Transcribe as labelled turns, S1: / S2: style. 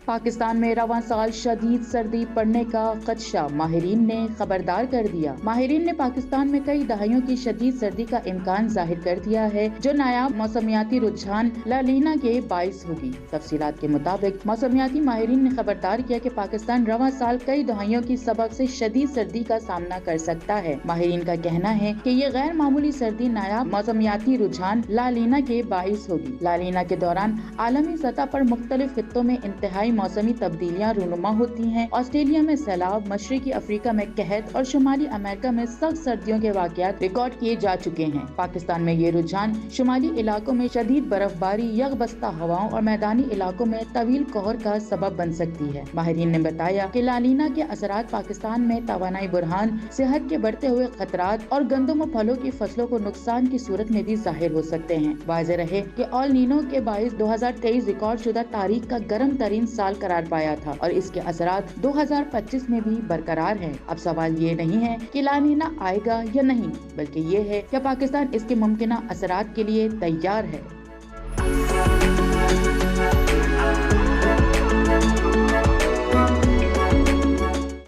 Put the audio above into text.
S1: پاکستان میں رواں سال شدید سردی پڑنے کا خدشہ، ماہرین نے خبردار کر دیا۔ ماہرین نے پاکستان میں کئی دہائیوں کی شدید سردی کا امکان ظاہر کر دیا ہے، جو نایاب موسمیاتی رجحان لا لینا کے باعث ہوگی۔ تفصیلات کے مطابق موسمیاتی ماہرین نے خبردار کیا کہ پاکستان رواں سال کئی دہائیوں کی سبق سے شدید سردی کا سامنا کر سکتا ہے۔ ماہرین کا کہنا ہے کہ یہ غیر معمولی سردی نایاب موسمیاتی رجحان لا لینا کے باعث ہوگی۔ لا لینا کے دوران عالمی سطح پر مختلف خطوں میں انتہائی موسمی تبدیلیاں رونما ہوتی ہیں۔ آسٹریلیا میں سیلاب، مشرقی افریقہ میں قحط اور شمالی امریکہ میں سخت سردیوں کے واقعات ریکارڈ کیے جا چکے ہیں۔ پاکستان میں یہ رجحان شمالی علاقوں میں شدید برف باری، یخ بستہ ہواؤں اور میدانی علاقوں میں طویل کہر کا سبب بن سکتی ہے۔ ماہرین نے بتایا کہ لا لینا کے اثرات پاکستان میں توانائی بحران، صحت کے بڑھتے ہوئے خطرات اور گندم و پھلوں کی فصلوں کو نقصان کی صورت میں بھی ظاہر ہو سکتے ہیں۔ واضح رہے کہ آل نینو کے باعث 2023 ریکارڈ شدہ تاریخ کا گرم ترین سال قرار پایا تھا اور اس کے اثرات 2025 میں بھی برقرار ہیں۔ اب سوال یہ نہیں ہے کہ لا نینا آئے گا یا نہیں، بلکہ یہ ہے کہ پاکستان اس کے ممکنہ اثرات کے لیے تیار ہے۔